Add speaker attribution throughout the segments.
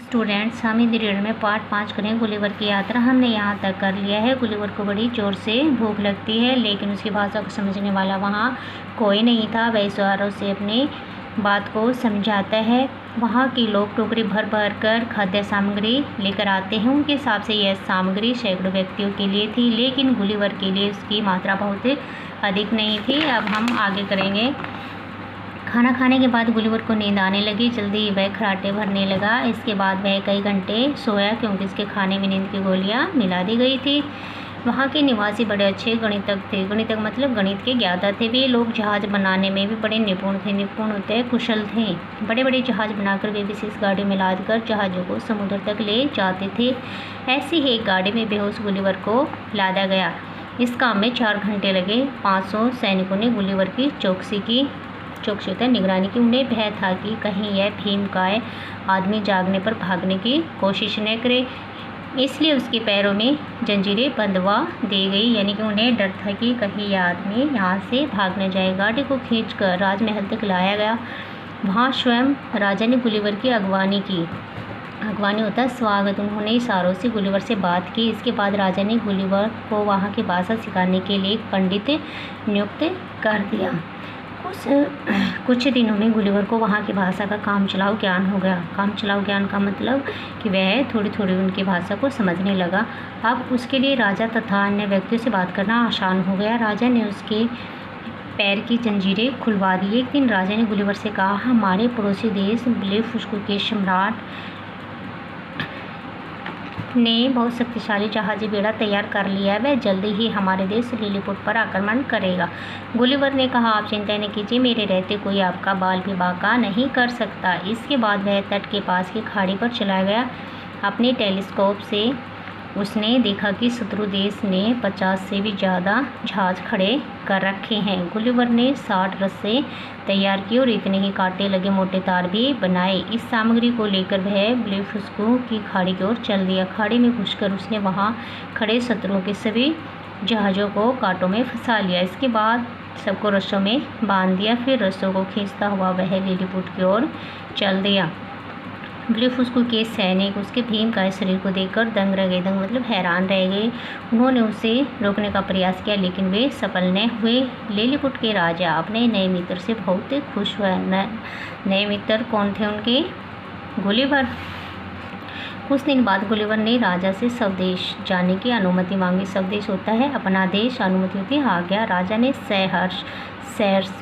Speaker 1: Students, हम Hindi reader में part 5 करें गुलिवर की यात्रा। हमने यहाँ तक कर लिया है। गुलिवर को बड़ी जोर से भूख लगती है, लेकिन उसकी भाषा को समझने वाला वहाँ कोई नहीं था। वह इशारों से अपनी बात को समझाता है। वहाँ के लोग टोकरी भर भर कर खाद्य सामग्री लेकर आते हैं। उनके हिसाब से यह सामग्री सैकड़ों व्यक्तियों के लिए थी, लेकिन गुलिवर के लिए उसकी मात्रा बहुत अधिक नहीं थी। अब हम आगे करेंगे। खाना खाने के बाद गुलिवर को नींद आने लगी। जल्दी वह खराटे भरने लगा। इसके बाद वह कई घंटे सोया, क्योंकि उसके खाने में नींद की गोलियां मिला दी गई थी। वहाँ के निवासी बड़े अच्छे गणितज्ञ थे। गणितज्ञ मतलब गणित के ज्ञाता थे। वे लोग जहाज बनाने में भी बड़े निपुण होते कुशल थे। बड़े बड़े जहाज बनाकर वे विशेष गाड़ी में लाद कर जहाज़ों को समुद्र तक ले जाते थे। ऐसी ही एक गाड़ी में बेहोश गुलिवर को लादा गया। इस काम में 4 घंटे लगे। 500 सैनिकों ने गुलिवर की चौकसी होता है निगरानी की। उन्हें भय था कि कहीं यह भीमकाय आदमी जागने पर भागने की कोशिश न करे, इसलिए उसके पैरों में जंजीरें बंधवा दी गई। यानी कि उन्हें डर था कि कहीं यह आदमी यहाँ से भाग न जाए। गाड़ी को खींचकर राजमहल तक लाया गया। वहाँ स्वयं राजा ने गुलिवर की अगवानी की। अगवानी होता है स्वागत। उन्होंने इशारों से गुलिवर से बात की। इसके बाद राजा ने गुलिवर को वहाँ की भाषा सिखाने के लिए एक पंडित नियुक्त कर दिया। कुछ दिनों में गुलिवर को वहाँ की भाषा का कामचलाऊ ज्ञान हो गया। कामचलाऊ ज्ञान का मतलब कि वह थोड़ी थोड़ी उनकी भाषा को समझने लगा। अब उसके लिए राजा तथा अन्य व्यक्तियों से बात करना आसान हो गया। राजा ने उसके पैर की जंजीरें खुलवा दी। एक दिन राजा ने गुलिवर से कहा, हमारे पड़ोसी देश ब्लेफुस्को के सम्राट ने बहुत शक्तिशाली जहाजी बेड़ा तैयार कर लिया है। वह जल्दी ही हमारे देश लिलीपुट पर आक्रमण करेगा। गुलिवर ने कहा, आप चिंता न कीजिए, मेरे रहते कोई आपका बाल भी बांका नहीं कर सकता। इसके बाद वह तट के पास की खाड़ी पर चला गया। अपने टेलीस्कोप से उसने देखा कि शत्रु देश ने 50 से भी ज़्यादा जहाज खड़े कर रखे हैं। गुलिवर ने 60 रस्से तैयार किए और इतने ही कांटे लगे मोटे तार भी बनाए। इस सामग्री को लेकर वह ब्लेफुस्को की खाड़ी की ओर चल दिया। खाड़ी में घुसकर उसने वहां खड़े शत्रुओं के सभी जहाज़ों को कांटों में फंसा लिया। इसके बाद सबको रस्सों में बांध दिया। फिर रस्सों को खींचता हुआ वह लिलीपुट की ओर चल दिया। ब्लेफुस्को के सैनिक उसके भीमकाय शरीर को देखकर दंग रह गए। दंग मतलब हैरान रह गए। उन्होंने उसे रोकने का प्रयास किया, लेकिन वे सफल न हुए। लिलीपुट के राजा अपने नए मित्र से बहुत खुश हुए। नए मित्र कौन थे उनके? गुलिवर। कुछ दिन बाद गुलिवर ने राजा से स्वदेश जाने की अनुमति मांगी। स्वदेश होता है अपना देश, अनुमति होती है आज्ञा। राजा ने सहर्ष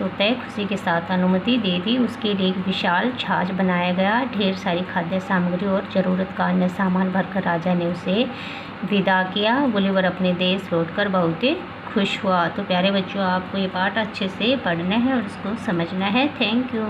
Speaker 1: होता है खुशी के साथ अनुमति दे दी। उसके लिए एक विशाल जहाज बनाया गया। ढेर सारी खाद्य सामग्री और ज़रूरत का अन्य सामान भरकर राजा ने उसे विदा किया। गुलिवर अपने देश लौटकर बहुत खुश हुआ। तो प्यारे बच्चों, आपको ये पाठ अच्छे से पढ़ना है और इसको समझना है। Thank you.